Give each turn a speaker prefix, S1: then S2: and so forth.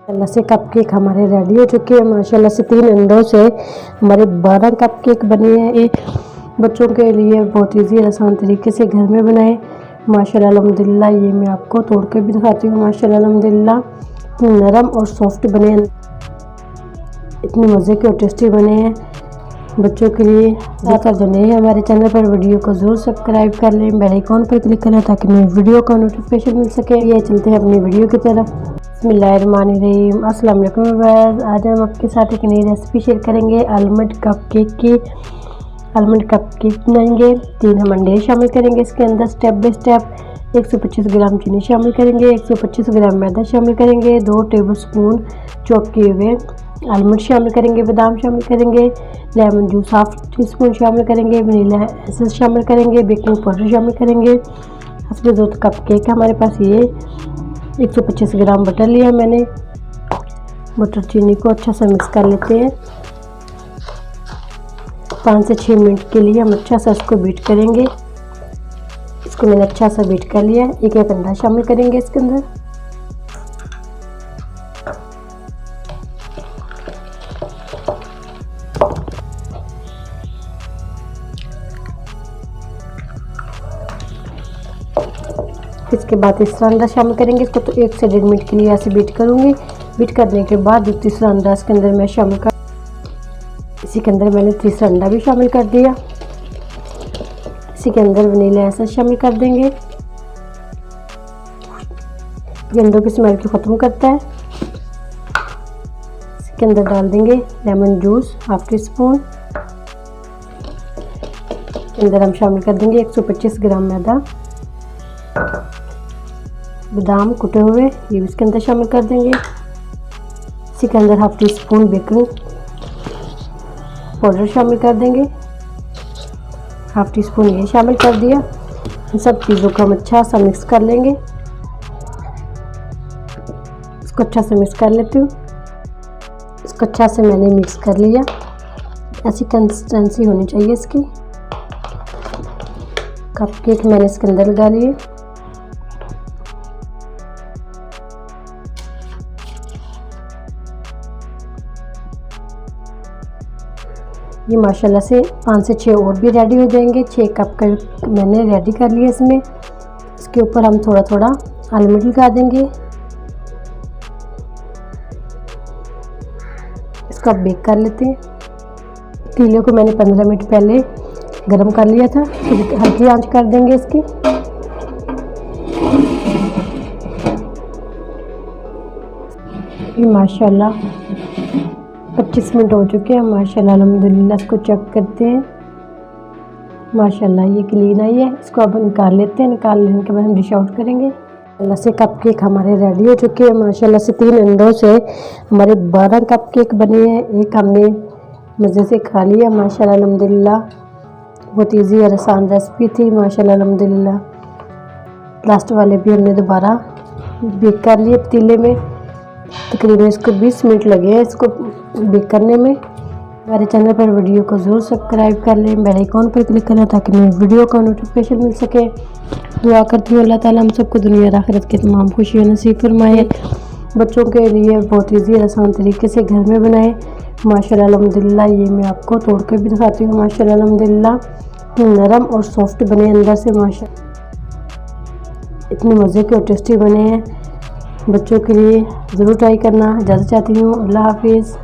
S1: माशाल्लाह से cup cake हमारे रेडी हो चुके हैं। माशाल्लाह से 3 अंडों से हमारे 12 कप केक बने हैं। ये बच्चों के लिए बहुत ईजी और आसान तरीके से घर में बनाए। माशाल्लाह अल्हम्दुलिल्लाह, ये मैं आपको तोड़ कर भी दिखाती हूँ। माशाल्लाह अल्हम्दुलिल्लाह नरम और सॉफ्ट बने हैं, इतने मज़े के और टेस्टी बने हैं बच्चों के लिए। ज़्यादा जो नहीं है हमारे चैनल पर, वीडियो को ज़रूर सब्सक्राइब कर लें, बेल आइकॉन पर क्लिक करें ताकि नई वीडियो का नोटिफिकेशन मिल सके। ये चलते हैं अपनी वीडियो की तरफ। बिस्मिल्लाहिर्रहमानिर्रहीम, अस्सलाम वालेकुम व्यूअर्स। आज हम आपके साथ एक नई रेसिपी शेयर करेंगे आलमंड कप केक की। आलमंड कप केक बनाएंगे। 3 हम अंडे शामिल करेंगे इसके अंदर स्टेप बाय स्टेप। 125 ग्राम चीनी शामिल करेंगे, 125 ग्राम मैदा शामिल करेंगे, 2 टेबलस्पून चॉप किए हुए आलमंड शामिल करेंगे, बादाम शामिल करेंगे, lemon juice half tea spoon शामिल करेंगे, वनीला एसेंस शामिल करेंगे, बेकिंग पाउडर शामिल करेंगे। असली 2 कप केक हमारे पास। ये 125 ग्राम बटर लिया मैंने। बटर चीनी को अच्छा सा मिक्स कर लेते हैं। 5 से 6 मिनट के लिए हम अच्छा सा इसको बीट करेंगे। इसको मैंने अच्छा सा बीट कर लिया। एक अंडा शामिल करेंगे इसके अंदर। इसके बाद तीसरा अंडा शामिल करेंगे। इसको तो 1 से 1.5 मिनट के लिए ऐसे बीट करूँगी। बीट करने के बाद तीसरा अंडा इसके अंदर मैं शामिल कर, इसी के अंदर मैंने तीसरा अंडा भी शामिल कर दिया। इसी के अंदर वनीला एसेंस शामिल कर देंगे। ये अंडों की स्मेल को ख़त्म करता है। इसके अंदर डाल देंगे lemon juice half tea spoon. अंदर हम शामिल कर देंगे 125 ग्राम मैदा। बादाम कुटे हुए ये भी इसके अंदर शामिल कर देंगे। इसी के अंदर half tea spoon baking powder शामिल कर देंगे। हाफ टी स्पून ये शामिल कर दिया। इन सब चीज़ों को हम अच्छा सा मिक्स कर लेंगे। इसको अच्छा से मिक्स कर लेती हूँ। इसको अच्छा से मैंने मिक्स कर लिया। ऐसी कंसिस्टेंसी होनी चाहिए इसकी। कप केक मैंने इसके अंदर लगा लिए। ये माशाल्लाह से 5 से 6 और भी रेडी हो जाएंगे। 6 कप का मैंने रेडी कर लिया। इसमें इसके ऊपर हम थोड़ा थोड़ा आलमंड लगा देंगे। इसको अब बेक कर लेते हैं। तीले को मैंने 15 मिनट पहले गरम कर लिया था। फिर हल्की आंच कर देंगे इसकी। ये माशाल्लाह 25 मिनट हो चुके हैं। माशाल्लाह अल्हम्दुलिल्लाह, इसको चेक करते हैं। माशाल्लाह ये क्लीन आई है। इसको अब निकाल लेते हैं। निकाल लेने के बाद हम डिश आउट करेंगे। माशाल्लाह से कप केक हमारे रेडी हो चुके हैं। माशाल्लाह से 3 अंडों से हमारे 12 कप केक बने हैं। एक हमने मज़े से खा लिया। माशाल्लाह अल्हम्दुलिल्लाह, बहुत ईजी और आसान रेसिपी थी। माशाल्लाह अल्हम्दुलिल्लाह, लास्ट वाले भी हमने दोबारा बेक कर लिए पतीले में। तकरीबन इसको 20 मिनट लगे हैं इसको बेक करने में। हमारे चैनल पर वीडियो को ज़रूर सब्सक्राइब कर लें, बेल आइकॉन पर क्लिक करें ताकि नई वीडियो का नोटिफिकेशन मिल सके। दुआ करती हूँ अल्लाह ताला हम सबको दुनिया और आखिरत की तमाम खुशियाँ नसीब फरमाए। बच्चों के लिए बहुत ईजी और आसान तरीके से घर में बनाए। माशाल्लाह अल्हम्दुलिल्लाह, ये मैं आपको तोड़ कर भी दिखाती हूँ। माशाल्लाह अल्हम्दुलिल्लाह नरम और सॉफ्ट बने अंदर से। माशाल्लाह इतने मज़े के और टेस्टी बने हैं बच्चों के लिए। ज़रूर ट्राई करना। इजाज़त चाहती हूँ। अल्लाह हाफिज़।